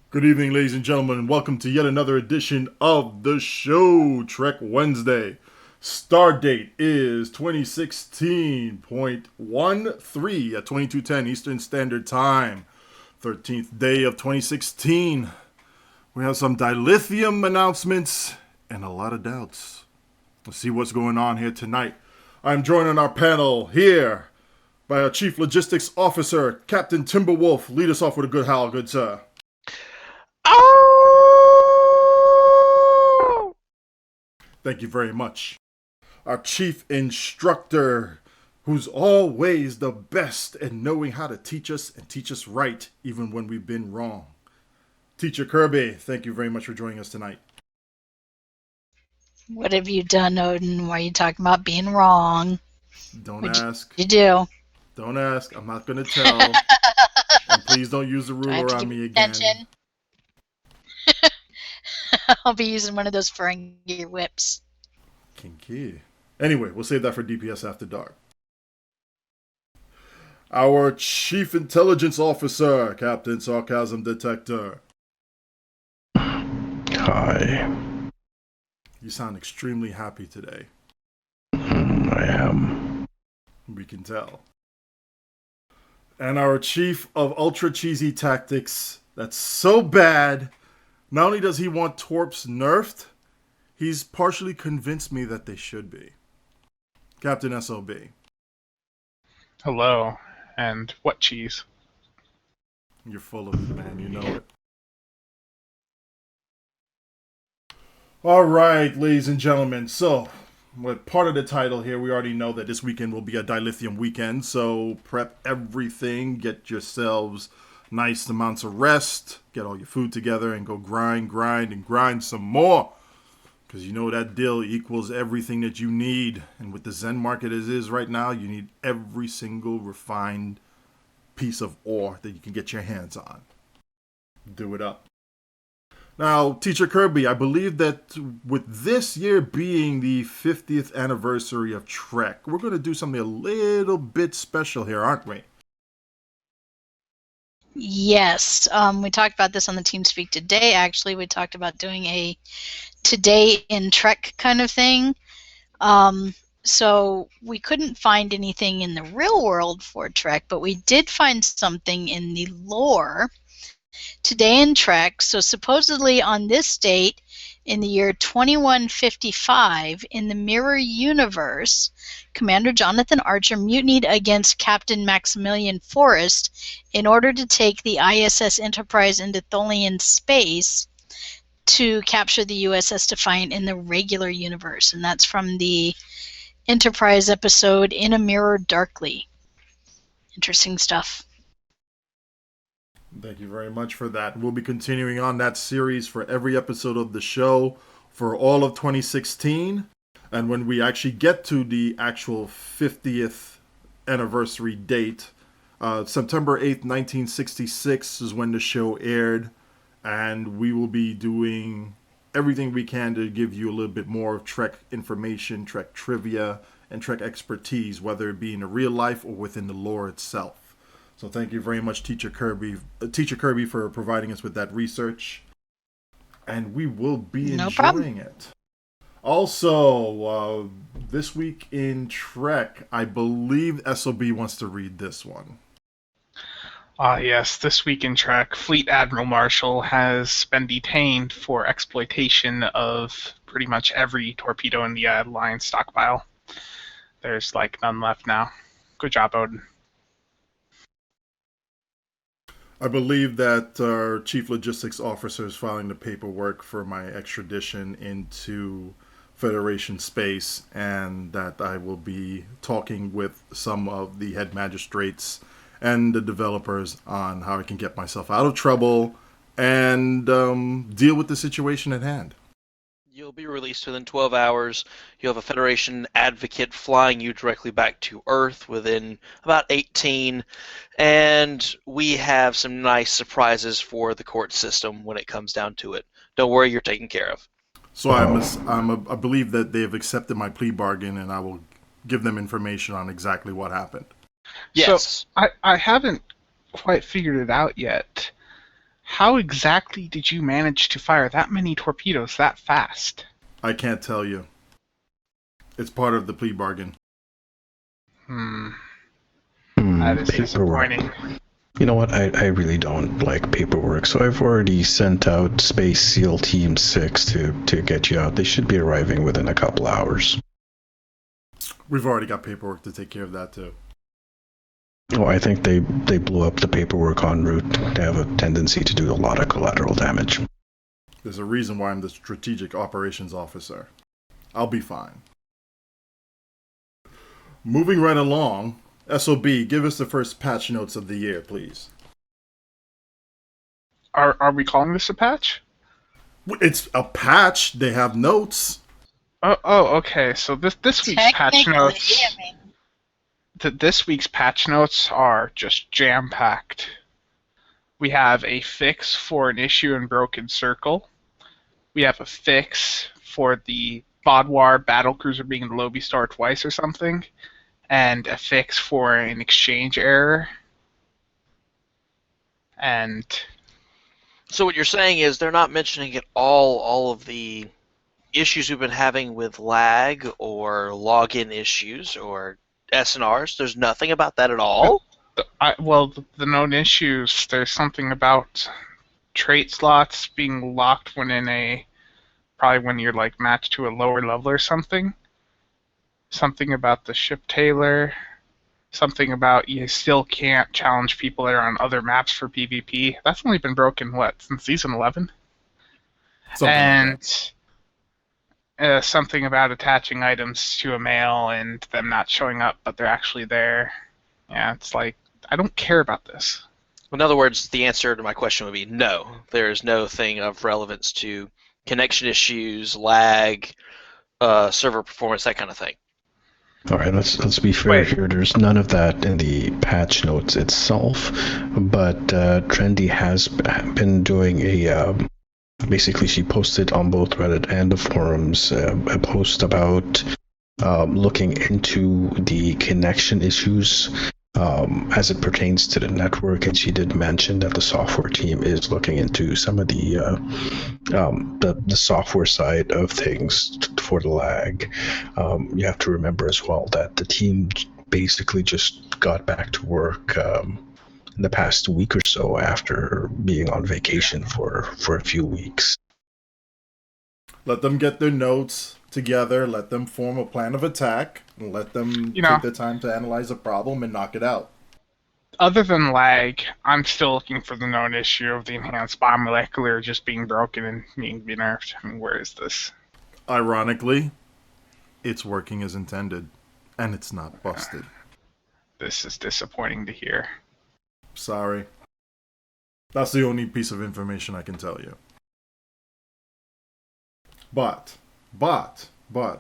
Good evening, ladies and gentlemen, and welcome to yet another edition of the show, Trek Wednesday. Star date is 2016.13 at 22:10 Eastern Standard Time. 13th day of 2016. We have some dilithium announcements and a lot of doubts. Let's see what's going on here tonight. I'm joined on our panel here by our Chief Logistics Officer, Captain TimberWolf. Lead us off with a good howl, good sir. Oh! Thank you very much. Our chief instructor, who's always the best at knowing how to teach us and teach us right, even when we've been wrong. TeacherKirby, thank you very much for joining us tonight. What have you done, Odin? Why are you talking about being wrong? Don't What'd ask. you do? Don't ask. I'm not going to tell. And please don't use the ruler on me again. Attention. I'll be using one of those Ferengi whips. Kinky. Anyway, we'll save that for DPS After Dark. Our Chief Intelligence Officer, Captain SarcasmDetector. Hi. You sound extremely happy today. I am. We can tell. And our Chief of Ultra Cheesy Tactics, that's so bad. Not only does he want torps nerfed, he's partially convinced me that they should be. Captain SOB. Hello, and what cheese? You're full of it, man. You know it. All right, ladies and gentlemen. So, with part of the title here, we already know that this weekend will be a dilithium weekend. So, prep everything. Get yourselves nice amounts of rest. Get all your food together and go grind some more. Because you know that deal equals everything that you need. And with the Zen market as is right now, you need every single refined piece of ore that you can get your hands on. Do it up. Now, TeacherKirby, I believe that with this year being the 50th anniversary of Trek, we're going to do something a little bit special here, aren't we? Yes, we talked about this on the TeamSpeak today, actually. We talked about doing a Today in Trek kind of thing. So we couldn't find anything in the real world for Trek, but we did find something in the lore Today in Trek. So supposedly on this date, in the year 2155, in the Mirror Universe, Commander Jonathan Archer mutinied against Captain Maximillian Forrest in order to take the ISS Enterprise into Tholian space to capture the USS Defiant in the regular universe. And that's from the Enterprise episode In a Mirror Darkly. Interesting stuff. Thank you very much for that. We'll be continuing on that series for every episode of the show for all of 2016. And when we actually get to the actual 50th anniversary date, September 8th, 1966 is when the show aired. And we will be doing everything we can to give you a little bit more of Trek information, Trek trivia, and Trek expertise, whether it be in the real life or within the lore itself. So thank you very much, TeacherKirby, for providing us with that research. And we will be enjoying it. Also, this week in Trek, I believe SOB wants to read this one. Yes, this week in Trek, Fleet Admiral Marshall has been detained for exploitation of pretty much every torpedo in the Alliance stockpile. There's none left now. Good job, Odin. I believe that our Chief Logistics Officer is filing the paperwork for my extradition into Federation space, and that I will be talking with some of the head magistrates and the developers on how I can get myself out of trouble and deal with the situation at hand. You'll be released within 12 hours. You'll have a Federation advocate flying you directly back to Earth within about 18. And we have some nice surprises for the court system when it comes down to it. Don't worry, you're taken care of. So I believe that they have accepted my plea bargain, and I will give them information on exactly what happened. Yes. So I haven't quite figured it out yet. How exactly did you manage to fire that many torpedoes that fast? I can't tell you. It's part of the plea bargain. That is Paperwork. disappointing. You know what? I really don't like paperwork, so I've already sent out Space SEAL Team 6 to get you out. They should be arriving within a couple hours. We've already got paperwork to take care of that, too. Oh, I think they blew up the paperwork en route. They have a tendency to do a lot of collateral damage. There's a reason why I'm the Strategic Operations Officer. I'll be fine. Moving right along, SOB, give us the first patch notes of the year, please. Are we calling this a patch? It's a patch. They have notes. Okay. So this week's patch notes. I mean, This week's patch notes are just jam-packed. We have a fix for an issue in Broken Circle. We have a fix for the Bodwar battlecruiser being in Lobby Star twice or something, and a fix for an exchange error. And So what you're saying is they're not mentioning at all of the issues we've been having with lag or login issues or SNRs. There's nothing about that at all. the known issues, there's something about trait slots being locked probably when you're like matched to a lower level or something. Something about the ship Taylor. Something about you still can't challenge people that are on other maps for PvP. That's only been broken, since Season 11? Something about attaching items to a mail and them not showing up, but they're actually there. Yeah, it's like, I don't care about this. In other words, the answer to my question would be no. There is no thing of relevance to connection issues, lag, server performance, that kind of thing. All right, let's be fair here. There's none of that in the patch notes itself, but Trendy has been doing basically she posted on both Reddit and the forums a post about looking into the connection issues as it pertains to the network, and she did mention that the software team is looking into some of the software side of things for the lag. You have to remember as well that the team basically just got back to work in the past week or so after being on vacation for a few weeks. Let them get their notes together, let them form a plan of attack, and let them take the time to analyze a problem and knock it out. Other than lag, I'm still looking for the known issue of the enhanced bomb molecular just being broken and being nerfed. I mean, where is this? Ironically, it's working as intended, and it's not busted. This is disappointing to hear. Sorry. That's the only piece of information I can tell you. But,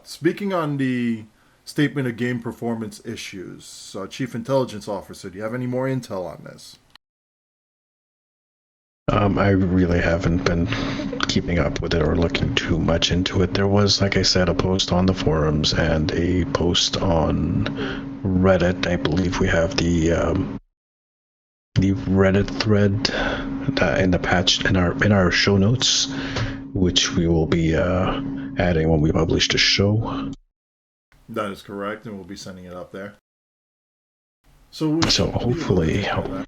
speaking on the statement of game performance issues, Chief Intelligence Officer, do you have any more intel on this? I really haven't been keeping up with it or looking too much into it. There was, like I said, a post on the forums and a post on Reddit. I believe we have the Reddit thread in the patch in our show notes, which we will be adding when we publish the show. That is correct, and we'll be sending it up there. So hopefully, yeah,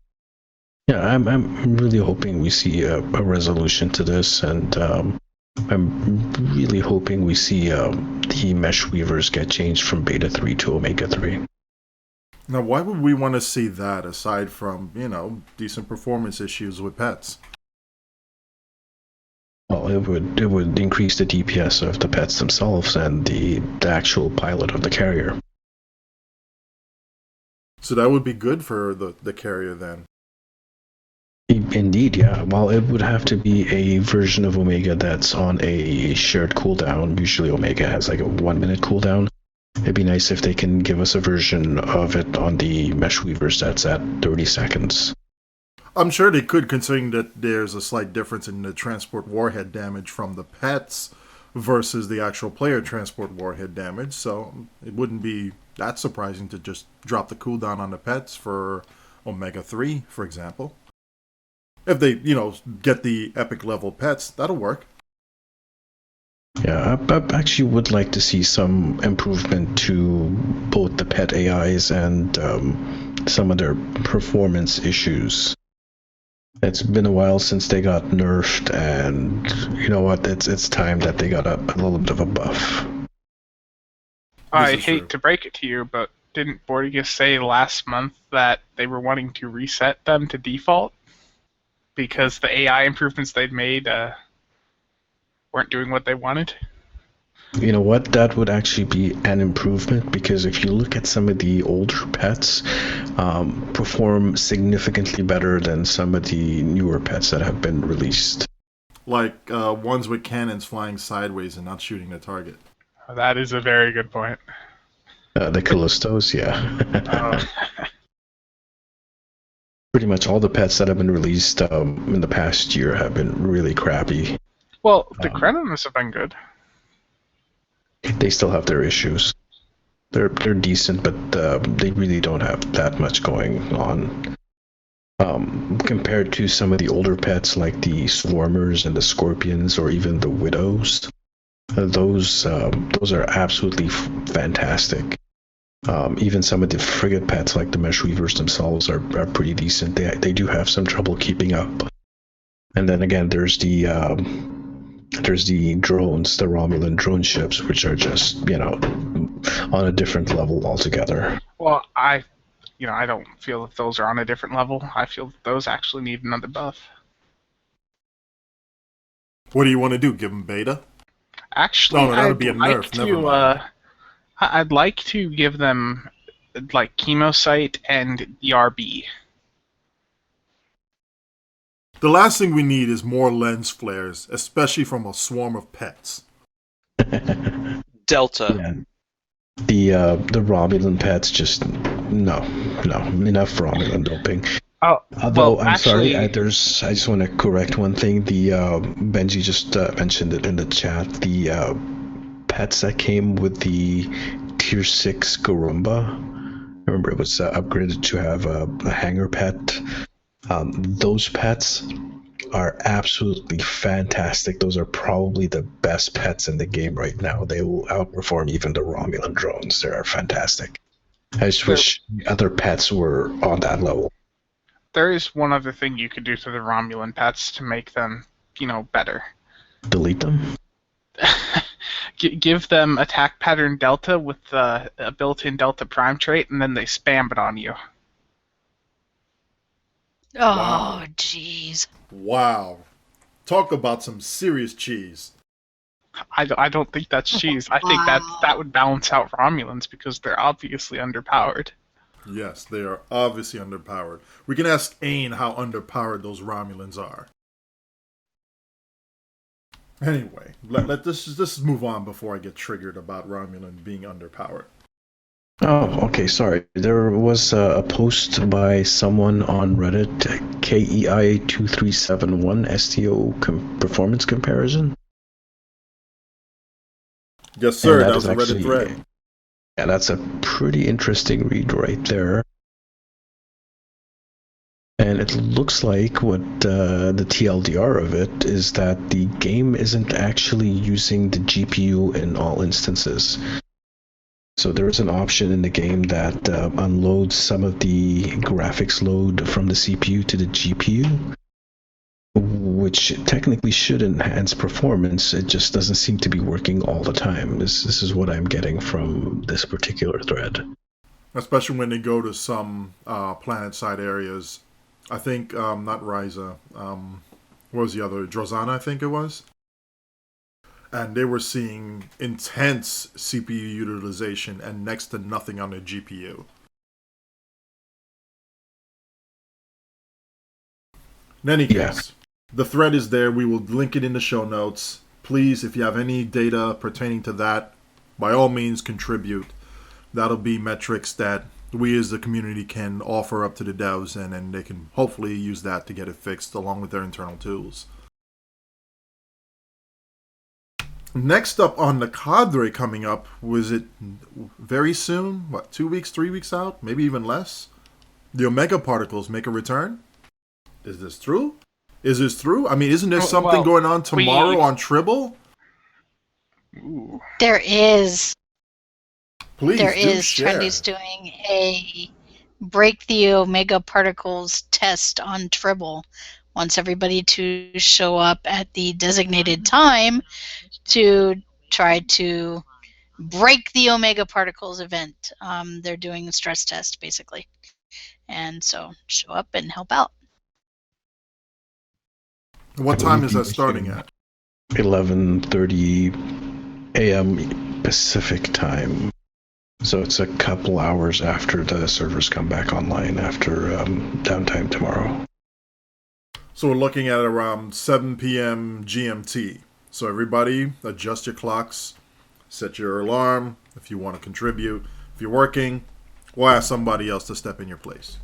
I'm really hoping we see a resolution to this, and I'm really hoping we see the mesh weavers get changed from Beta 3 to Omega 3. Now, why would we want to see that aside from, decent performance issues with pets? Well, it would increase the DPS of the pets themselves and the actual pilot of the carrier. So that would be good for the carrier then. Indeed, yeah. Well, it would have to be a version of Omega that's on a shared cooldown. Usually Omega has like a 1 minute cooldown. It'd be nice if they can give us a version of it on the Mesh Weavers that's at 30 seconds. I'm sure they could, considering that there's a slight difference in the transport warhead damage from the pets versus the actual player transport warhead damage, so it wouldn't be that surprising to just drop the cooldown on the pets for Omega 3, for example. If they, get the epic level pets, that'll work. Yeah, I actually would like to see some improvement to both the pet AIs and some of their performance issues. It's been a while since they got nerfed, and you know what? It's time that they got a little bit of a buff. I hate to break it to you, but didn't Borges say last month that they were wanting to reset them to default because the AI improvements they'd made weren't doing what they wanted? You know what? That would actually be an improvement, because if you look at some of the older pets, perform significantly better than some of the newer pets that have been released. Like ones with cannons flying sideways and not shooting the target. That is a very good point. The Callistos, yeah. Pretty much all the pets that have been released in the past year have been really crappy. Well, the Krennims have been good. They still have their issues. They're decent, but they really don't have that much going on. Compared to some of the older pets like the Swarmers and the Scorpions, or even the Widows, those are absolutely fantastic. Even some of the frigate pets like the Mesh Weavers themselves are pretty decent. They do have some trouble keeping up. And then again, there's the drones, the Romulan drone ships, which are just, on a different level altogether. Well, I don't feel that those are on a different level. I feel that those actually need another buff. What do you want to do? Give them beta? Actually, no, that would be a nerf. Never mind. I'd like to give them like Chemosight and the RB. The last thing we need is more lens flares, especially from a swarm of pets. Delta. Yeah. The Romulan pets, just no, enough Romulan doping. Oh, although well, I'm sorry, I just want to correct one thing. The Benji just mentioned it in the chat. The pets that came with the Tier 6 Garumba, remember it was upgraded to have a hanger pet. Those pets are absolutely fantastic. Those are probably the best pets in the game right now. They will outperform even the Romulan drones. They are fantastic. I just wish other pets were on that level. There is one other thing you could do to the Romulan pets to make them, better. Delete them? Give them attack pattern Delta with a built-in Delta Prime trait, and then they spam it on you. Oh, jeez. Wow. Talk about some serious cheese. I don't think that's cheese. I think that would balance out Romulans because they're obviously underpowered. Yes, they are obviously underpowered. We can ask Ain how underpowered those Romulans are. Anyway, let's move on before I get triggered about Romulan being underpowered. Oh, okay, sorry. There was a post by someone on Reddit, KEI2371 STO performance comparison. Yes, sir, that was a Reddit thread. Yeah, that's a pretty interesting read right there. And it looks like what the TLDR of it is that the game isn't actually using the GPU in all instances. So there is an option in the game that unloads some of the graphics load from the CPU to the GPU, which technically should enhance performance. It just doesn't seem to be working all the time. This is what I'm getting from this particular thread. Especially when they go to some planet-side areas. I think, not Ryza, what was the other? Drozana, I think it was. And they were seeing intense CPU utilization and next to nothing on the GPU. In any case, the thread is there. We will link it in the show notes. Please, if you have any data pertaining to that, by all means contribute. That'll be metrics that we as the community can offer up to the devs, and then they can hopefully use that to get it fixed along with their internal tools. Next up on the cadre coming up, was it very soon? 2 weeks, 3 weeks out? Maybe even less? The Omega particles make a return? Is this true? Is this through? I mean, isn't there Well, something going on tomorrow on Tribble? Ooh. There is. Please There do is. share. Trendy's doing a break the Omega Particles test on Tribble. Wants everybody to show up at the designated time to try to break the Omega Particles event. They're doing a stress test, basically. And so show up and help out. What time is that starting at? 11:30 a.m. Pacific time. So it's a couple hours after the servers come back online after downtime tomorrow. So we're looking at around 7 p.m. GMT. So everybody, adjust your clocks, set your alarm if you want to contribute. If you're working, we'll ask somebody else to step in your place.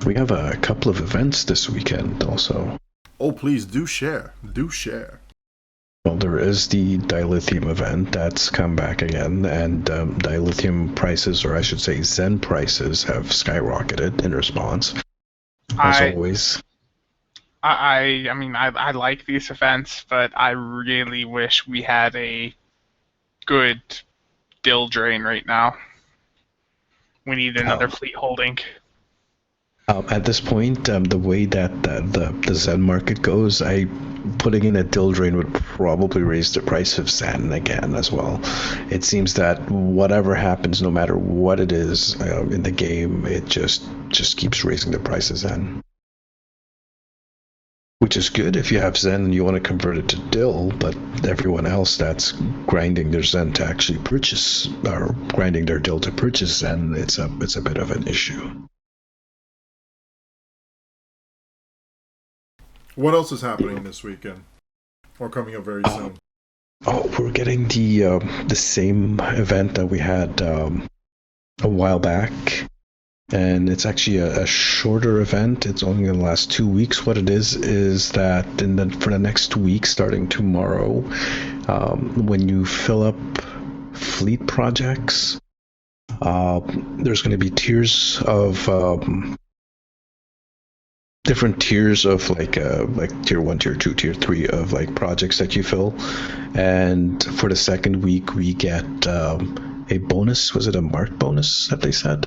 We have a couple of events this weekend also. Oh, please do share. Do share. Well, there is the Dilithium event that's come back again, and Dilithium prices, or I should say Zen prices, have skyrocketed in response. As always. I mean, I like these events, but I really wish we had a good dill drain right now. We need another fleet holding. At this point, the way that the Zen market goes, putting in a dill drain would probably raise the price of Zen again as well. It seems that whatever happens, no matter what it is in the game, it just keeps raising the price of Zen. Which is good if you have Zen and you want to convert it to dill, but everyone else that's grinding their Zen to actually purchase, or grinding their dill to purchase Zen, it's a bit of an issue. What else is happening this weekend? Or coming up very soon? Oh, we're getting the same event that we had a while back. And it's actually a shorter event. It's only going to last 2 weeks. What it is that for the next week, starting tomorrow, when you fill up fleet projects, there's going to be tiers of different tiers of like tier 1, tier 2, tier 3 of like projects that you fill. And for the second week, we get a bonus. Was it a mark bonus that they said?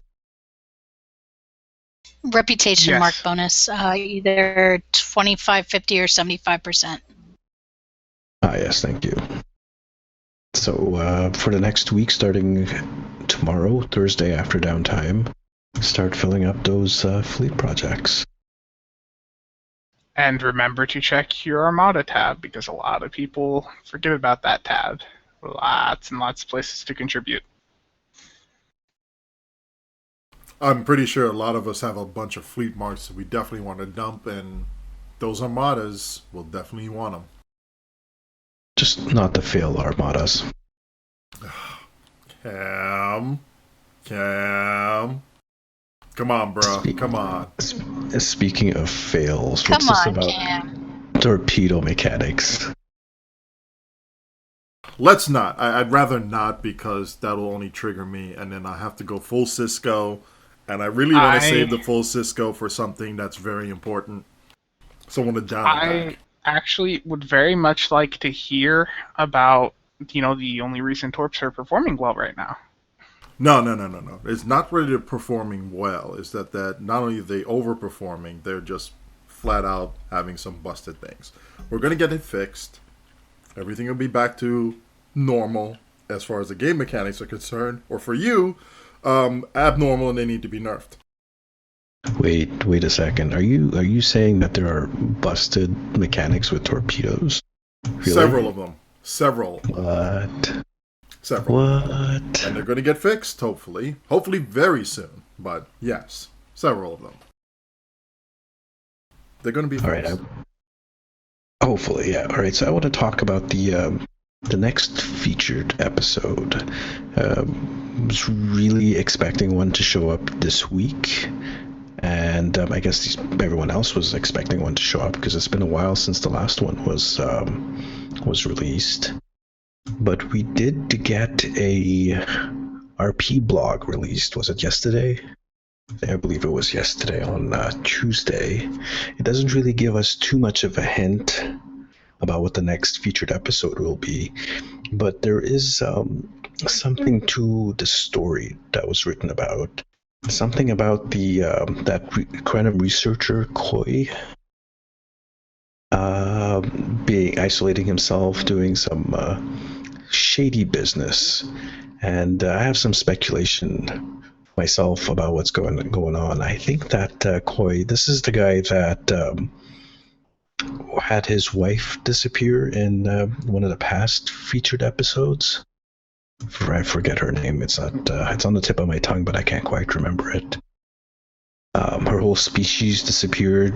Reputation Yes. mark bonus, either 25, 50, or 75%. Yes, thank you. So for the next week, starting tomorrow, Thursday after downtime, start filling up those fleet projects. And remember to check your Armada tab, because a lot of people forget about that tab. Lots and lots of places to contribute. I'm pretty sure a lot of us have a bunch of fleet marks that we definitely want to dump, and those armadas will definitely want them. Just not the failed armadas. Cam. Come on, bro. Come on. Speaking of fails, Come what's this on, about Cam. torpedo mechanics? Let's not. I'd rather not, because that'll only trigger me, and then I have to go full Cisco, and I really want to save the full Cisco for something that's very important. So I want to down it back. I actually would very much like to hear about, the only reason torps are performing well right now. No. It's not really performing well. It's that not only are they overperforming, they're just flat out having some busted things. We're going to get it fixed. Everything will be back to normal as far as the game mechanics are concerned. Or for you, abnormal, and they need to be nerfed. Wait a second. Are you saying that there are busted mechanics with torpedoes? Really? Several of them. Several. What? Several. What? And they're going to get fixed, hopefully. Hopefully very soon. But yes, several of them. They're going to be fixed. All right. Hopefully, yeah. All right. So I want to talk about the next featured episode. Was really expecting one to show up this week, and I guess everyone else was expecting one to show up because it's been a while since the last one was released. But we did get a R.I.P blog released. Was it yesterday? I believe it was yesterday on Tuesday. It doesn't really give us too much of a hint about what the next featured episode will be, but there is something to the story that was written about. Something about the quantum researcher Koi being isolating himself, doing some shady business, and I have some speculation myself about what's going on. I think that Koi, this is the guy that had his wife disappear in one of the past featured episodes. I forget her name. It's not. It's on the tip of my tongue, but I can't quite remember it. Her whole species disappeared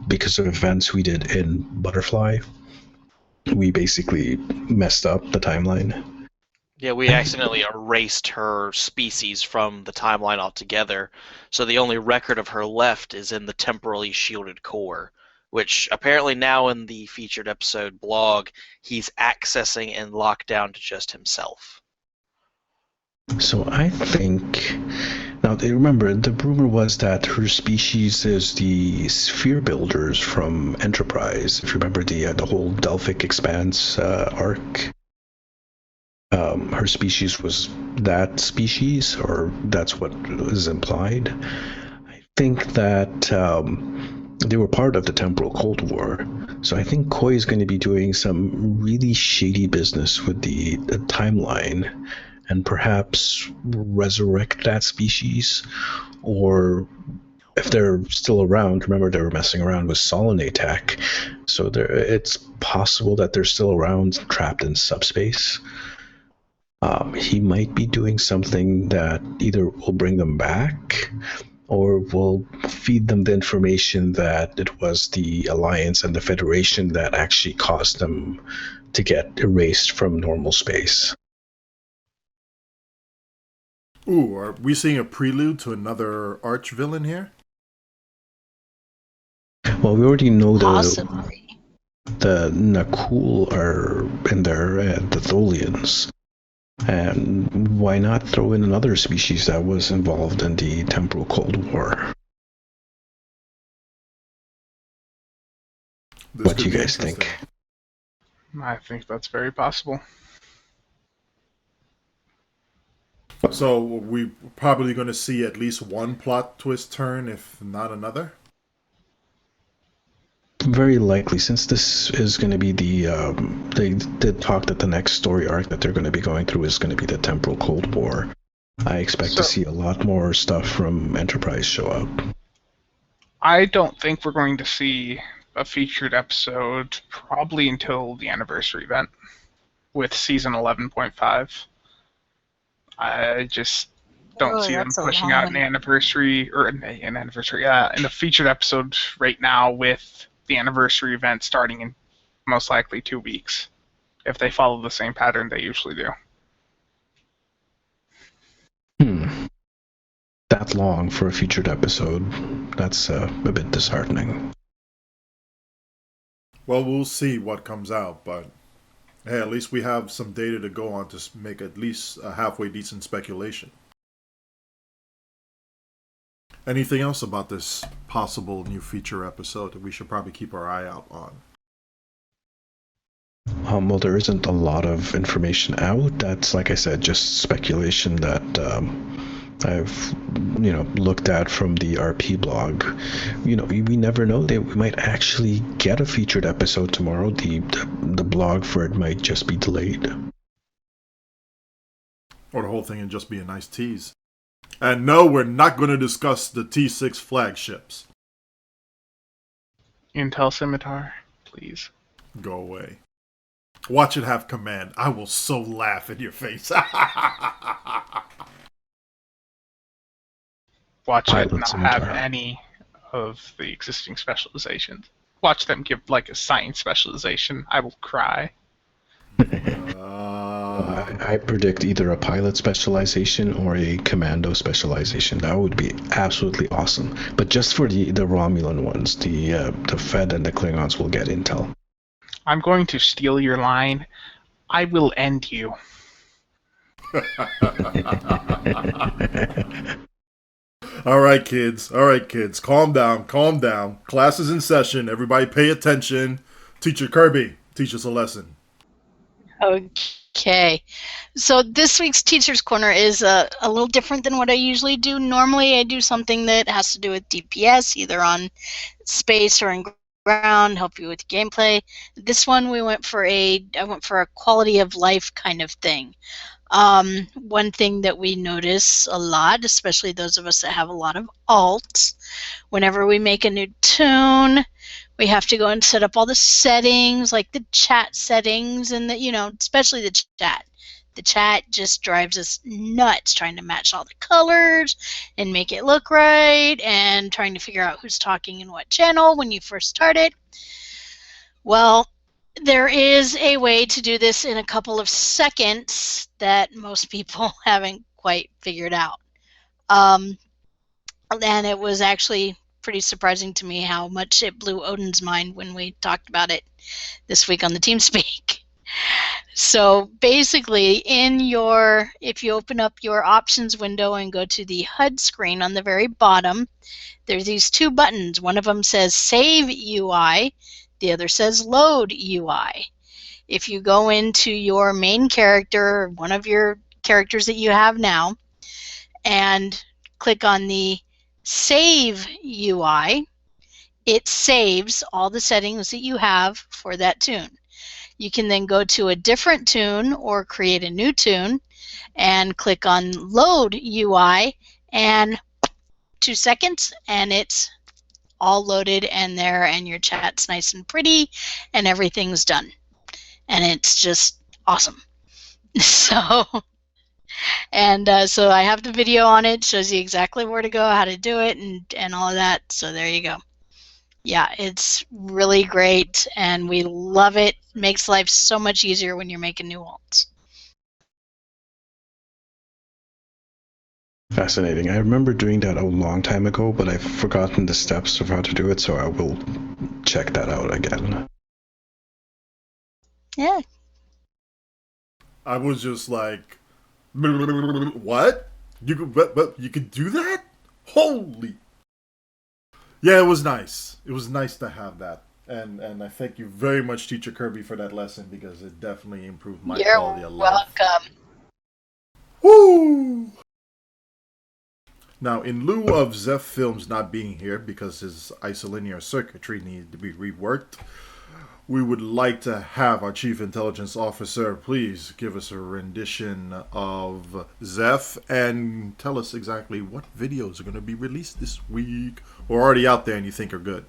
because of events we did in Butterfly. We basically messed up the timeline. Yeah, we accidentally erased her species from the timeline altogether, so the only record of her left is in the temporally shielded core, which apparently now in the featured episode blog, he's accessing and locked down to just himself. So I think... Now, remember, the rumor was that her species is the sphere builders from Enterprise. If you remember the whole Delphic Expanse arc. Her species was that species, or that's what is implied. I think that they were part of the Temporal Cold War. So I think Koi is going to be doing some really shady business with the timeline, and perhaps resurrect that species, or if they're still around, remember they were messing around with Solinae tech, so it's possible that they're still around, trapped in subspace. He might be doing something that either will bring them back, or will feed them the information that it was the Alliance and the Federation that actually caused them to get erased from normal space. Ooh, are we seeing a prelude to another arch villain here? Well, we already know Possibly. the Nakul are in there, and the Tholians. And why not throw in another species that was involved in the Temporal Cold War? What do you guys think? I think that's very possible. So we're probably going to see at least one plot twist turn, if not another? Very likely, since this is going to be they did talk that the next story arc that they're going to be going through is going to be the Temporal Cold War. I expect to see a lot more stuff from Enterprise show up. I don't think we're going to see a featured episode probably until the anniversary event with season 11.5. I just don't see them pushing out an anniversary or in a featured episode right now with the anniversary event starting in most likely 2 weeks, if they follow the same pattern they usually do. That long for a featured episode, that's a bit disheartening. Well, we'll see what comes out, but hey, at least we have some data to go on to make at least a halfway decent speculation. Anything else about this possible new feature episode that we should probably keep our eye out on? Well, there isn't a lot of information out. That's, like I said, just speculation that I've looked at from the R.I.P blog. We never know. We might actually get a featured episode tomorrow. The blog for it might just be delayed. Or the whole thing would just be a nice tease. And no, we're not going to discuss the T6 flagships. Intel Scimitar, please. Go away. Watch it have command. I will so laugh in your face. Watch it not have any of the existing specializations. Watch them give like a science specialization. I will cry. I predict either a pilot specialization or a commando specialization. That would be absolutely awesome. But just for the Romulan ones, the Fed and the Klingons will get intel. I'm going to steal your line. I will end you. All right, kids. All right, kids. Calm down. Calm down. Class is in session. Everybody pay attention. Teacher Kirby, teach us a lesson. Okay. So this week's Teacher's Corner is a little different than what I usually do. Normally I do something that has to do with DPS, either on space or in ground, help you with gameplay. This one I went for a quality of life kind of thing. One thing that we notice a lot, especially those of us that have a lot of alts, whenever we make a new toon, we have to go and set up all the settings, like the chat settings, and especially the chat. The chat just drives us nuts trying to match all the colors and make it look right, and trying to figure out who's talking in what channel when you first start it. Well, there is a way to do this in a couple of seconds that most people haven't quite figured out. And it was actually pretty surprising to me how much it blew Odin's mind when we talked about it this week on the TeamSpeak. So basically, if you open up your options window and go to the HUD screen on the very bottom, there's these two buttons. One of them says Save UI, the other says Load UI. If you go into your main character, one of your characters that you have now, and click on the Save UI, it saves all the settings that you have for that toon. You can then go to a different toon or create a new toon and click on Load UI, and 2 seconds and it's all loaded and there, and your chat's nice and pretty and everything's done. And it's just awesome. So I have the video on it, shows you exactly where to go, how to do it, and all of that. So there you go. Yeah, it's really great, and we love it. Makes life so much easier when you're making new alts. Fascinating. I remember doing that a long time ago, but I've forgotten the steps of how to do it, so I will check that out again. Yeah. I was just like, what? You could do that? Holy! Yeah, it was nice. It was nice to have that. And I thank you very much, Teacher Kirby, for that lesson, because it definitely improved my quality of life. You're welcome. Woo! Now, in lieu of Zeph Films not being here because his isolinear circuitry needed to be reworked, we would like to have our Chief Intelligence Officer please give us a rendition of Zeph and tell us exactly what videos are going to be released this week or already out there and you think are good.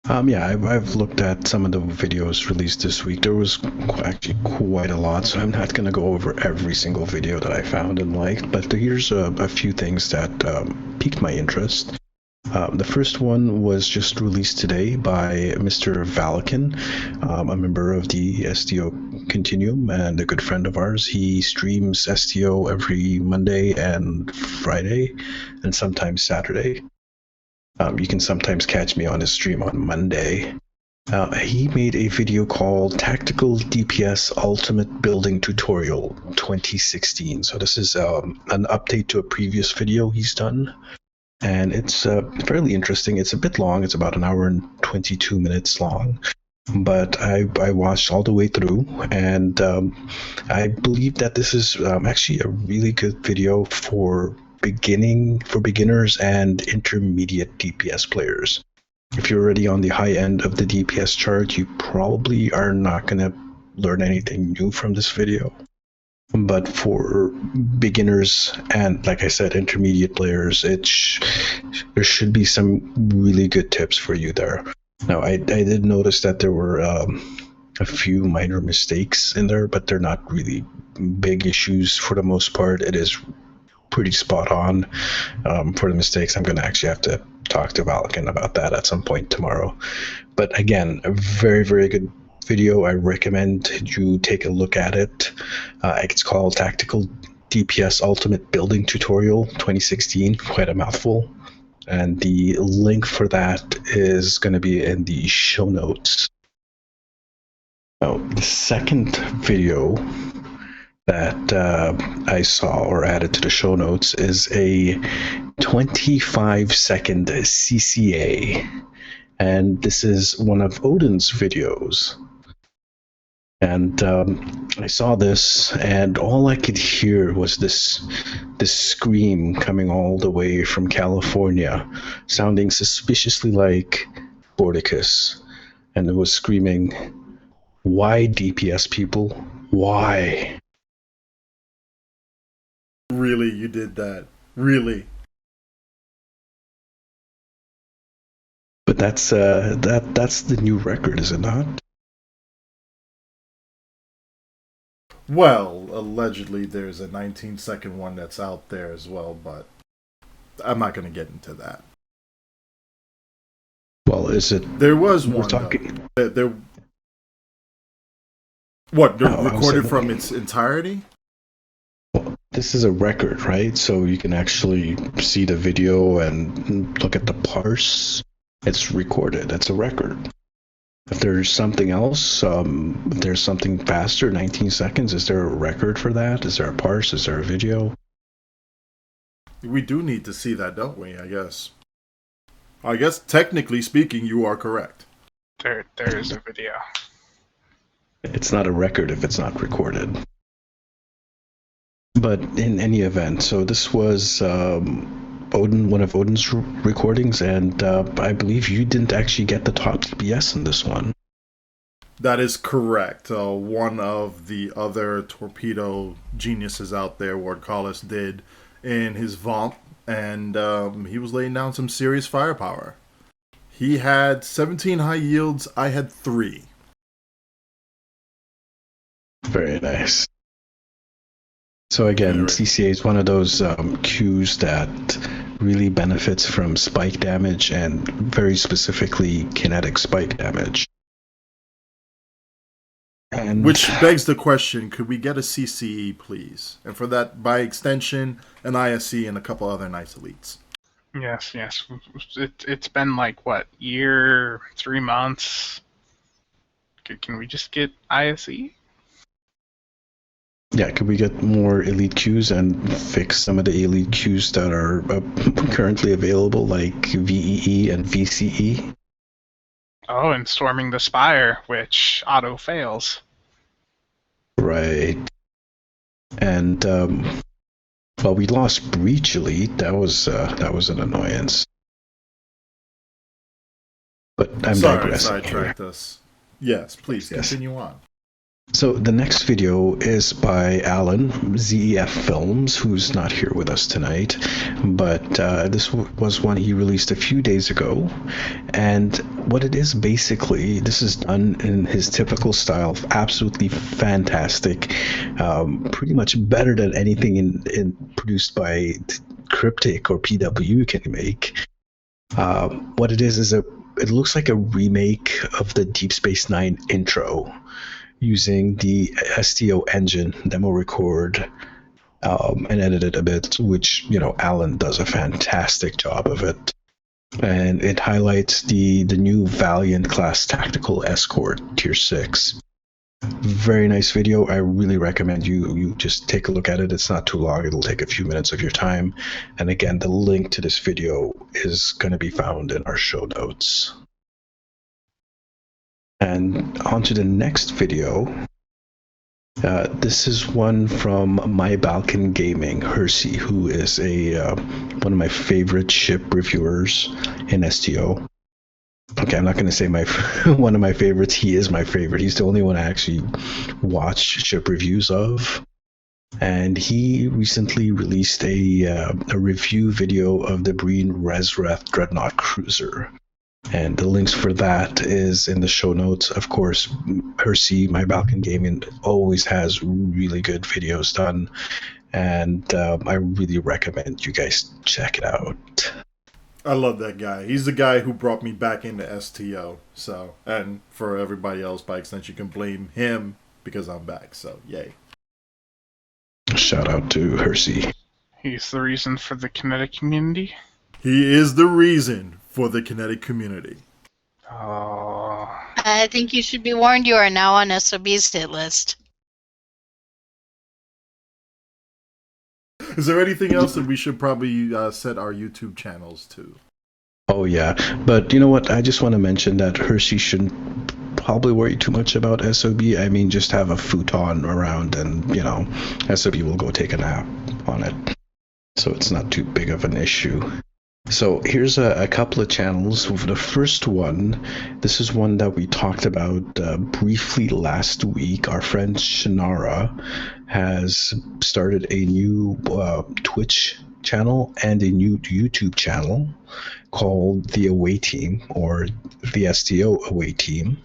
Yeah, I've looked at some of the videos released this week. There was actually quite a lot, so I'm not going to go over every single video that I found and liked, but here's a few things that piqued my interest. The first one was just released today by Mr. Valican, a member of the STO Continuum and a good friend of ours. He streams STO every Monday and Friday, and sometimes Saturday. You can sometimes catch me on his stream on Monday. He made a video called Tactical DPS Ultimate Building Tutorial 2016. So this is an update to a previous video he's done. And it's fairly interesting. It's a bit long. It's about 1 hour and 22 minutes long. But I watched all the way through, and I believe that this is actually a really good video for beginners and intermediate DPS players. If you're already on the high end of the DPS chart, you probably are not going to learn anything new from this video. But for beginners and, like I said, intermediate players, there should be some really good tips for you there. Now, I did notice that there were a few minor mistakes in there, but they're not really big issues for the most part. It is pretty spot on. For the mistakes, I'm going to actually have to talk to Valican about that at some point tomorrow. But again, a very, very good video. I recommend you take a look at it. It's called Tactical DPS Ultimate Building Tutorial 2016. Quite a mouthful. And the link for that is going to be in the show notes. Now, the second video that I saw or added to the show notes is a 25-second CCA. And this is one of Odin's videos. And I saw this, and all I could hear was this scream coming all the way from California, sounding suspiciously like Borticus. And it was screaming, "Why DPS people? Why?" Really, you did that? Really? But that's the new record, is it not? Well, allegedly there's a 19-second one that's out there as well, but I'm not going to get into that. Well, is it? There was We're one. talking. There. What? They're No, recorded from its entirety? Well, this is a record, right? So you can actually see the video and look at the parse. It's recorded. It's a record. If there's something else, if there's something faster, 19 seconds, is there a record for that? Is there a parse? Is there a video? We do need to see that, don't we? I guess technically speaking, you are correct. There is a video. It's not a record if it's not recorded. But in any event, so this was one of Odin's recordings, and I believe you didn't actually get the top DPS in this one. That is correct. One of the other torpedo geniuses out there, Ward Collis, did in his vomp, and he was laying down some serious firepower. He had 17 high yields. I had 3. Very nice. So again, CCA is one of those queues that really benefits from spike damage, and very specifically kinetic spike damage. And which begs the question, could we get a CCE, please? And for that, by extension, an ISE and a couple other nice elites. Yes. It's been like, what, year, 3 months? Can we just get ISE? Yeah, could we get more elite queues and fix some of the elite queues that are currently available, like VEE and VCE? Oh, and Storming the Spire, which auto fails. Right. And well, we lost Breach Elite. That was an annoyance. But I'm digressing. Sidetracked us. Yes, please continue on. So the next video is by Alan, ZEF Films, who's not here with us tonight, but this was one he released a few days ago, and what it is basically, this is done in his typical style, absolutely fantastic, pretty much better than anything produced by Cryptic or PW can make. What it is it looks like a remake of the Deep Space Nine intro, using the STO engine, demo record, and edit it a bit, which, Alan does a fantastic job of it. And it highlights the new Valiant class tactical escort, tier 6. Very nice video. I really recommend you just take a look at it. It's not too long. It'll take a few minutes of your time. And again, the link to this video is going to be found in our show notes. And on to the next video. This is one from My Balkan Gaming, Hersey, who is one of my favorite ship reviewers in STO. Okay, I'm not going to say one of my favorites. He is my favorite. He's the only one I actually watch ship reviews of. And he recently released a review video of the Breen Resreth Dreadnought Cruiser. And the links for that is in the show notes. Of course, Hersey, My Balkan Gaming, always has really good videos done. And I really recommend you guys check it out. I love that guy. He's the guy who brought me back into STO. So, and for everybody else, by extension, you can blame him because I'm back. So, yay. Shout out to Hersey. He's the reason for the kinetic community? He is the reason for the kinetic community. Oh. I think you should be warned you are now on SOB's hit list. Is there anything else that we should probably set our YouTube channels to? Oh yeah, but you know what? I just want to mention that Hershey shouldn't probably worry too much about SOB. I mean, just have a futon around, and SOB will go take a nap on it, so it's not too big of an issue. So here's a couple of channels. The first one, this is one that we talked about briefly last week. Our friend Shannara has started a new Twitch channel and a new YouTube channel called the Away Team, or the STO Away Team.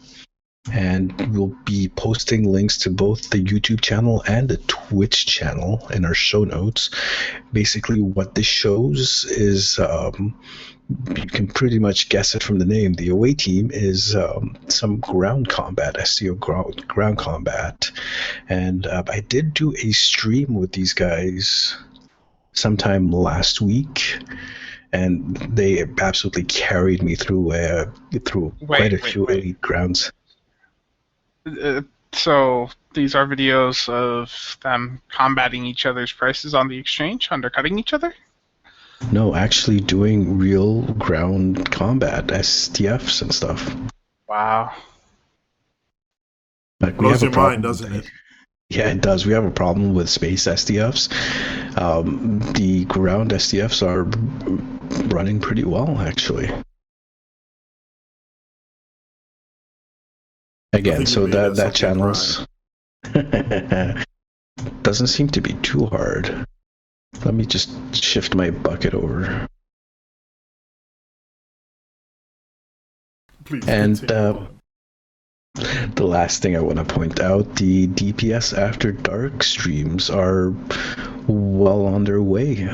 And we'll be posting links to both the YouTube channel and the Twitch channel in our show notes. Basically, what this shows is, you can pretty much guess it from the name. The Away Team is some ground combat, STO ground combat. And I did do a stream with these guys sometime last week, and they absolutely carried me through quite a few elite grounds. So these are videos of them combating each other's prices on the exchange, undercutting each other? No, actually doing real ground combat, STFs and stuff. Wow. Like, we blows have a your problem mind, doesn't it? Yeah, it does. We have a problem with space SDFs. The ground SDFs are running pretty well, actually. Again, so that channel's doesn't seem to be too hard. Let me just shift my bucket over. Please. And the last thing I want to point out, the DPS After Dark streams are well on their way.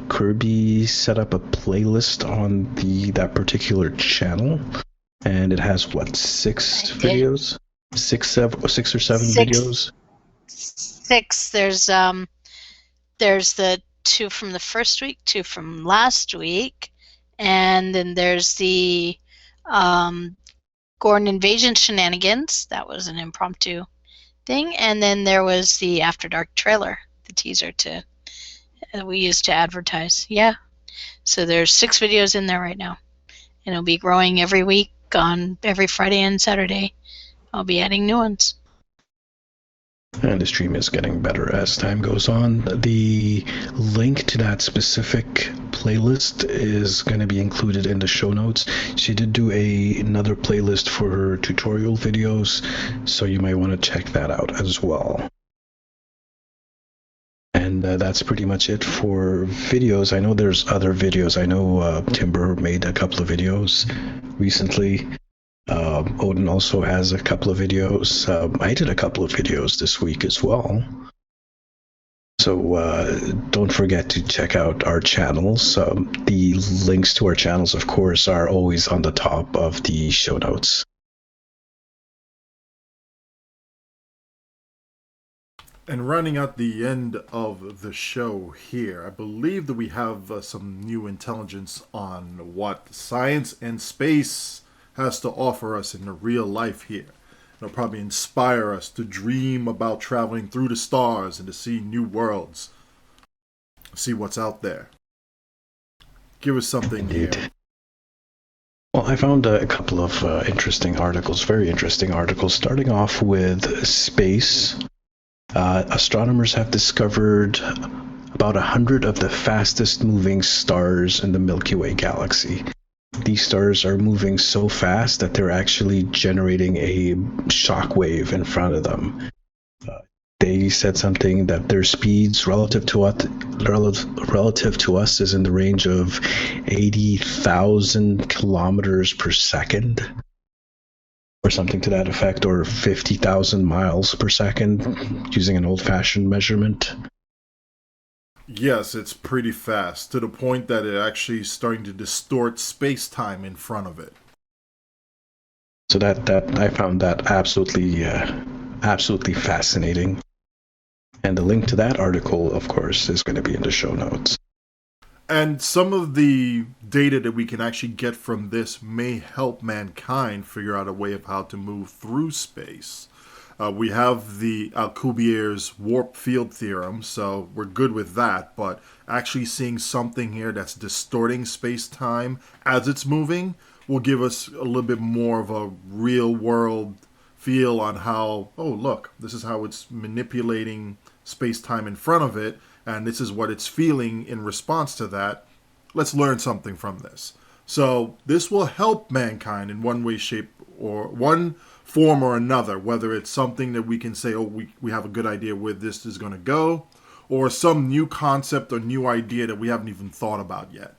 Kirby set up a playlist on that particular channel, and it has six videos? Six or seven videos? Six. There's the 2 from the first week, 2 from last week, and then there's the Gordon Invasion Shenanigans. That was an impromptu thing. And then there was the After Dark trailer, the teaser we used to advertise. Yeah. So there's 6 videos in there right now. And it'll be growing every week on every Friday and Saturday. I'll be adding new ones. And the stream is getting better as time goes on. The link to that specific playlist is going to be included in the show notes. She did do another playlist for her tutorial videos, so you might want to check that out as well. And that's pretty much it for videos. I know there's other videos. I know Timber made a couple of videos recently. Odin also has a couple of videos. I did a couple of videos this week as well. So don't forget to check out our channels. The links to our channels, of course, are always on the top of the show notes. And running out the end of the show here, I believe that we have some new intelligence on what science and space has to offer us in the real life here. It'll probably inspire us to dream about traveling through the stars and to see new worlds. See what's out there. Give us something Indeed. here. Well, I found a couple of interesting articles, very interesting articles, starting off with space. Astronomers have discovered about 100 of the fastest moving stars in the Milky Way galaxy. These stars are moving so fast that they're actually generating a shock wave in front of them. They said something that their speeds relative to us is in the range of 80,000 kilometers per second, or something to that effect, or 50,000 miles per second, using an old-fashioned measurement. Yes, it's pretty fast, to the point that it actually is starting to distort space-time in front of it. So that I found that absolutely fascinating. And the link to that article, of course, is going to be in the show notes. And some of the data that we can actually get from this may help mankind figure out a way of how to move through space. We have the Alcubierre's warp field theorem, so we're good with that, but actually seeing something here that's distorting space-time as it's moving will give us a little bit more of a real-world feel on how, oh, look, this is how it's manipulating space-time in front of it, and this is what it's feeling in response to that. Let's learn something from this. So this will help mankind in one way, shape, or one form or another, whether it's something that we can say, oh, we have a good idea where this is going to go, or some new concept or new idea that we haven't even thought about yet.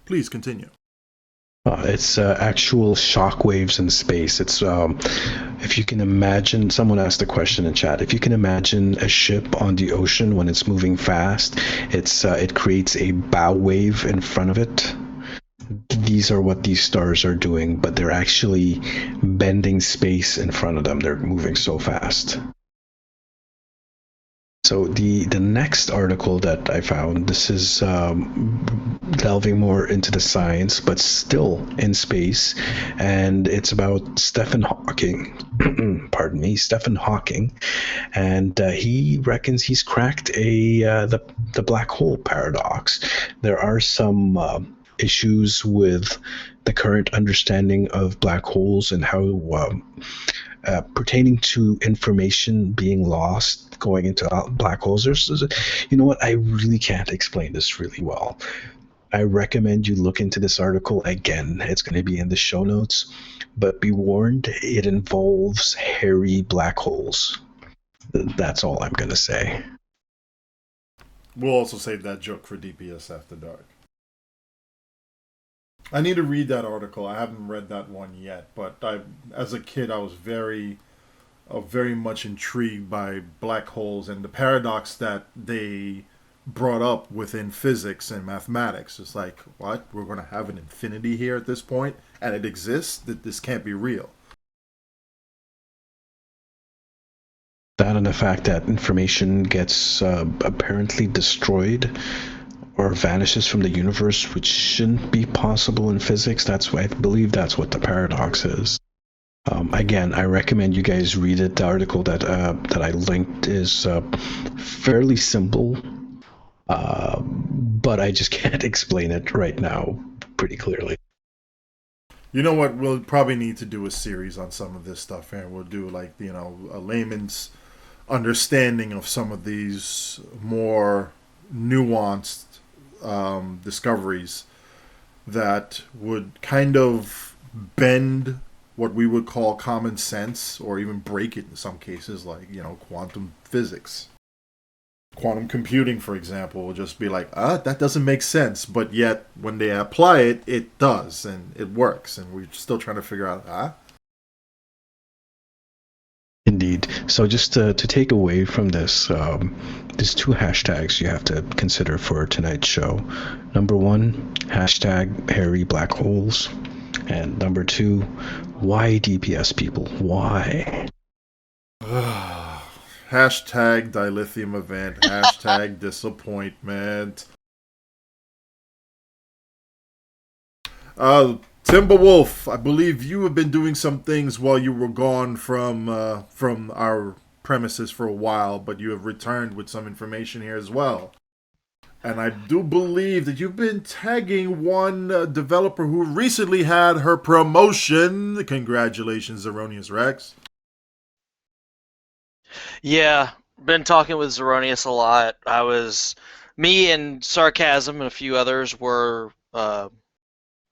Please continue. It's actual shock waves in space. It's if you can imagine, someone asked a question in chat. If you can imagine a ship on the ocean when it's moving fast, it creates a bow wave in front of it. These are what these stars are doing, but they're actually bending space in front of them. They're moving so fast. So the next article that I found, this is delving more into the science, but still in space, and it's about Stephen Hawking. Pardon me, Stephen Hawking, and he reckons he's cracked the black hole paradox. There are some issues with the current understanding of black holes and how pertaining to information being lost going into black holes. You know what? I really can't explain this really well. I recommend you look into this article again. It's going to be in the show notes, but be warned, it involves hairy black holes. That's all I'm going to say. We'll also save that joke for DPS After Dark. I need to read that article. I haven't read that one yet, but as a kid, I was very much intrigued by black holes and the paradox that they brought up within physics and mathematics. It's like, what? We're going to have an infinity here at this point, and it exists? That this can't be real. That and the fact that information gets apparently destroyed or vanishes from the universe, which shouldn't be possible in physics. I believe that's what the paradox is. Again, I recommend you guys read it. The article that I linked is fairly simple, but I just can't explain it right now pretty clearly. You know what? We'll probably need to do a series on some of this stuff, and we'll do a layman's understanding of some of these more nuanced discoveries that would kind of bend what we would call common sense, or even break it in some cases, like, quantum physics. Quantum computing, for example, will just be like, that doesn't make sense, but yet when they apply it, it does, and it works, and we're still trying to figure out, Indeed. So just to take away from this, there's two hashtags you have to consider for tonight's show. Number one, hashtag hairy black holes. And number two, why DPS people? Why? Hashtag dilithium event. Hashtag disappointment. TimberWolf, I believe you have been doing some things while you were gone from our premises for a while, but you have returned with some information here as well. And I do believe that you've been tagging one developer who recently had her promotion. Congratulations, Zeronius Rex. Yeah, been talking with Zeronius a lot. Me and Sarcasm and a few others were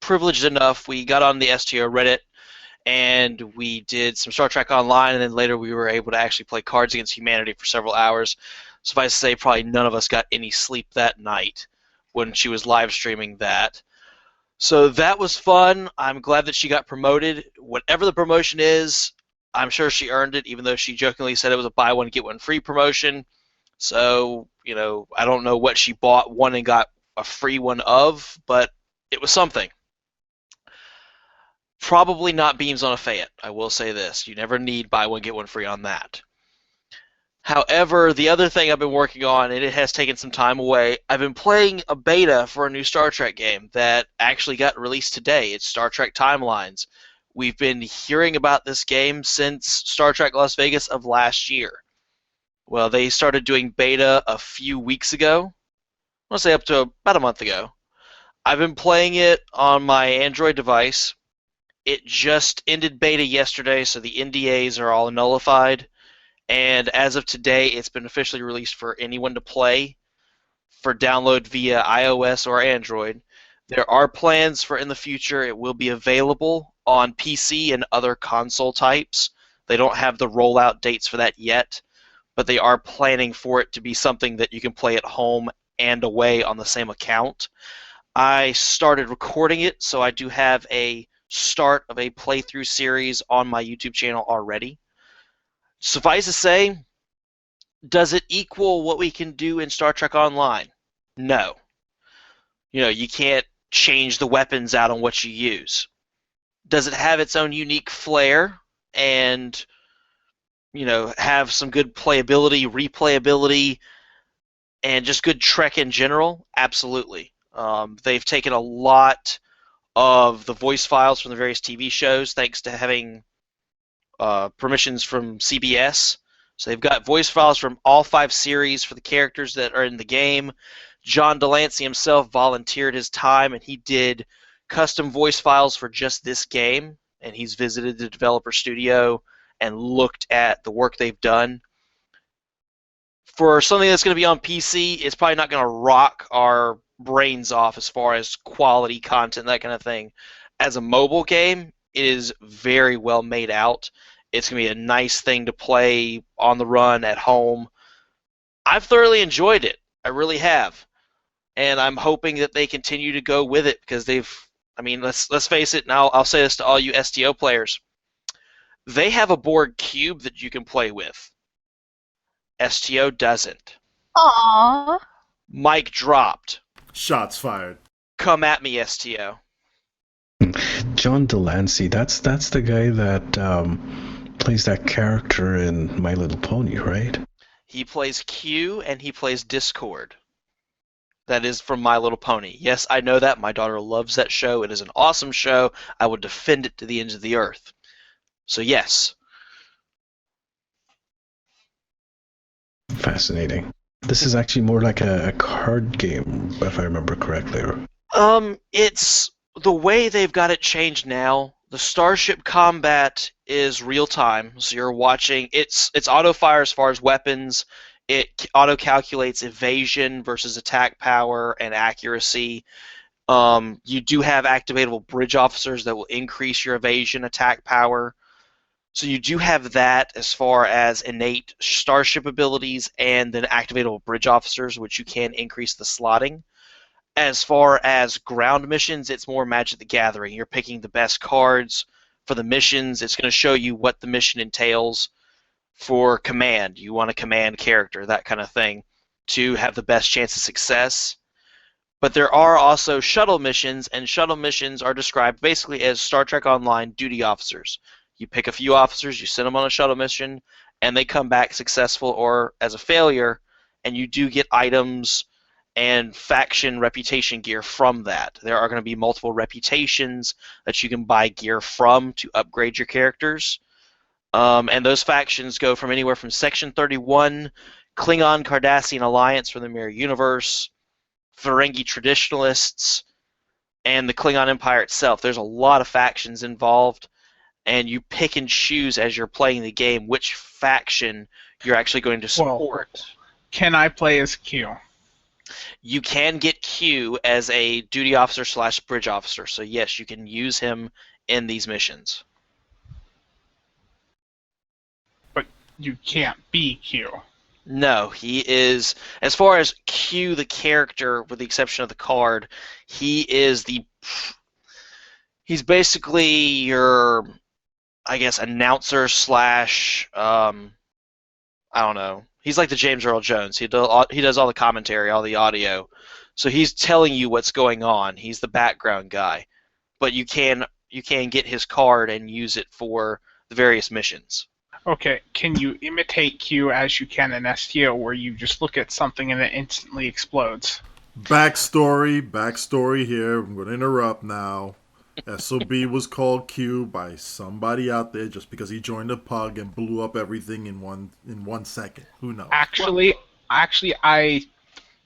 privileged enough. We got on the STO Reddit and we did some Star Trek Online, and then later we were able to actually play Cards Against Humanity for several hours. Suffice to say, probably none of us got any sleep that night when she was live streaming that. So that was fun. I'm glad that she got promoted. Whatever the promotion is, I'm sure she earned it, even though she jokingly said it was a buy one, get one free promotion. So, I don't know what she bought one and got a free one of, but it was something. Probably not beams on a Fayette, I will say this. You never need buy one, get one free on that. However, the other thing I've been working on, and it has taken some time away, I've been playing a beta for a new Star Trek game that actually got released today. It's Star Trek Timelines, We've been hearing about this game since Star Trek Las Vegas of last year. Well, they started doing beta a few weeks ago. I want to say up to about a month ago. I've been playing it on my Android device. It just ended beta yesterday, so the NDAs are all nullified. And as of today, it's been officially released for anyone to play for download via iOS or Android. There are plans for in the future it will be available on PC and other console types. They don't have the rollout dates for that yet, but they are planning for it to be something that you can play at home and away on the same account. I started recording it, so I do have a start of a playthrough series on my YouTube channel already. Suffice to say, does it equal what we can do in Star Trek Online? No. You can't change the weapons out on what you use. Does it have its own unique flair and, have some good playability, replayability, and just good Trek in general? Absolutely. They've taken a lot of the voice files from the various TV shows thanks to having permissions from CBS. So they've got voice files from all 5 series for the characters that are in the game. John Delancey himself volunteered his time, and he did custom voice files for just this game. And he's visited the developer studio and looked at the work they've done. For something that's going to be on PC, it's probably not going to rock our brains off as far as quality content, that kind of thing. As a mobile game, it is very well made out. It's going to be a nice thing to play on the run at home. I've thoroughly enjoyed it. I really have. And I'm hoping that they continue to go with it because let's face it, and I'll say this to all you STO players. They have a board cube that you can play with. STO doesn't. Aww. Mic dropped. Shots fired. Come at me, STO. John Delancey, that's the guy that plays that character in My Little Pony, right? He plays Q and he plays Discord. That is from My Little Pony. Yes, I know that. My daughter loves that show. It is an awesome show. I would defend it to the ends of the earth. So yes. Fascinating. This is actually more like a card game, if I remember correctly. It's the way they've got it changed now. The starship combat is real time, so you're watching. It's auto fire as far as weapons. It auto calculates evasion versus attack power and accuracy. You do have activatable bridge officers that will increase your evasion attack power. So you do have that as far as innate starship abilities and then activatable bridge officers, which you can increase the slotting. As far as ground missions, it's more Magic the Gathering. You're picking the best cards for the missions. It's going to show you what the mission entails for command. You want a command character, that kind of thing, to have the best chance of success. But there are also shuttle missions, and shuttle missions are described basically as Star Trek Online duty officers. You pick a few officers, you send them on a shuttle mission, and they come back successful or as a failure, and you do get items and faction reputation gear from that. There are going to be multiple reputations that you can buy gear from to upgrade your characters. And those factions go from anywhere from Section 31, Klingon Cardassian Alliance from the Mirror Universe, Ferengi Traditionalists, and the Klingon Empire itself. There's a lot of factions involved, and you pick and choose as you're playing the game which faction you're actually going to support. Well, can I play as Q? You can get Q as a duty officer / bridge officer, so yes, you can use him in these missions. But you can't be Q. No, he is, as far as Q the character, with the exception of the card, he's basically your, I guess, announcer / I don't know. He's like the James Earl Jones. He does all the commentary, all the audio. So he's telling you what's going on. He's the background guy. But you can get his card and use it for the various missions. Okay, can you imitate Q as you can in STO, where you just look at something and it instantly explodes? Backstory here. I'm going to interrupt now. SOB was called Q by somebody out there just because he joined a pug and blew up everything in 1 second. Who knows? Actually,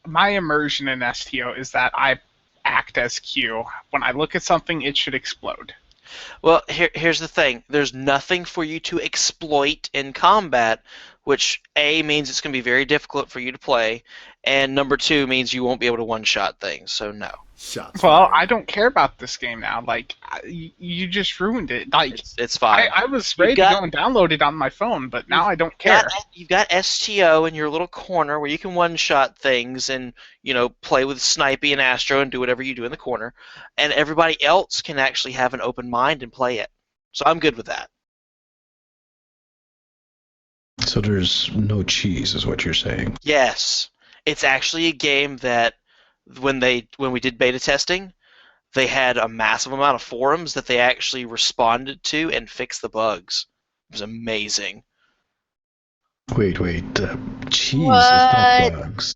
my immersion in STO is that I act as Q. When I look at something, it should explode. Well, here's the thing. There's nothing for you to exploit in combat, which A, means it's going to be very difficult for you to play, and number 2 means you won't be able to one-shot things, so no. Shots Well, fired. I don't care about this game now. Like, you just ruined it. Like, It's fine. I was ready to go and download it on my phone, but now I don't care. You've got STO in your little corner where you can one-shot things and, play with Snipey and Astro and do whatever you do in the corner, and everybody else can actually have an open mind and play it. So I'm good with that. So there's no cheese, is what you're saying. Yes. It's actually a game that when we did beta testing, they had a massive amount of forums that they actually responded to and fixed the bugs. It was amazing. Wait, cheese is not bugs.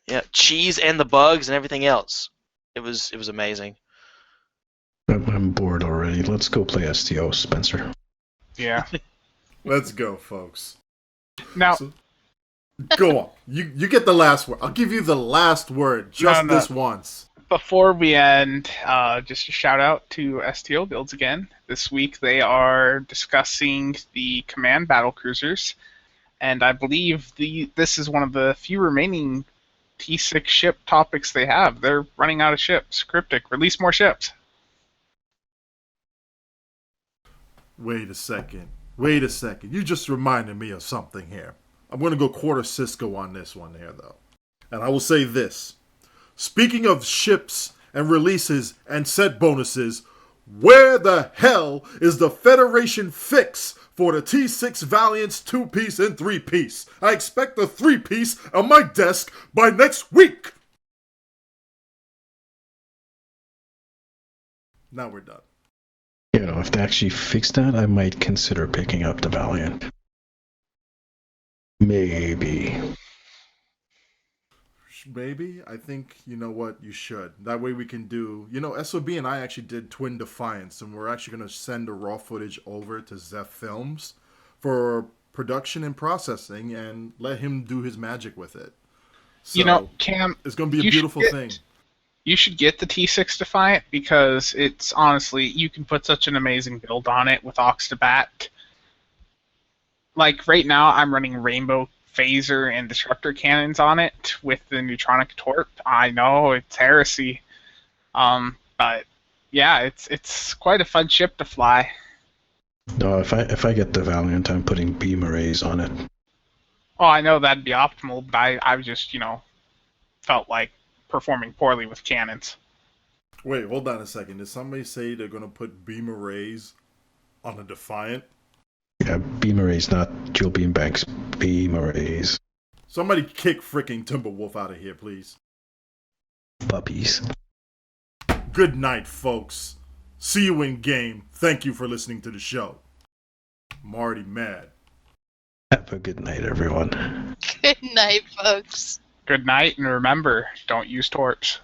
Yeah, cheese and the bugs and everything else. It was amazing. I'm bored already. Let's go play STO, Spencer. Yeah. Let's go, folks. Now, Go on. You get the last word. I'll give you the last word. Just No. this once. before we end, just a shout out to STO Builds again. This week they are discussing the command battle cruisers, and I believe this is one of the few remaining T6 ship topics they have. They're running out of ships. Cryptic, release more ships. Wait a second. You just reminded me of something here. I'm going to go quarter Cisco on this one here, though. And I will say this. Speaking of ships and releases and set bonuses, where the hell is the Federation fix for the T6 Valiant's 2-piece and 3-piece? I expect the 3-piece on my desk by next week! Now we're done. If they actually fix that, I might consider picking up the Valiant. Maybe. I think, you know what, you should. That way we can do, SOB and I actually did Twin Defiance, and we're actually going to send the raw footage over to Zeph Films for production and processing and let him do his magic with it. So, Cam, it's going to be a beautiful thing. You should get the T6 Defiant because it's honestly, you can put such an amazing build on it with Ox to Bat. Like right now, I'm running Rainbow Phaser and Disruptor cannons on it with the Neutronic Torp. I know it's heresy, but yeah, it's quite a fun ship to fly. No, if I get the Valiant, I'm putting beam arrays on it. Oh, I know that'd be optimal, but I just felt like performing poorly with cannons. Wait, hold on a second. Did somebody say they're going to put beam arrays on a Defiant? Yeah, beam arrays, not dual beam banks. Beam arrays. Somebody kick freaking TimberWolf out of here, please. Puppies. Good night, folks. See you in game. Thank you for listening to the show. I'm already mad. Have a good night, everyone. Good night, folks. Good night, and remember, don't use torps.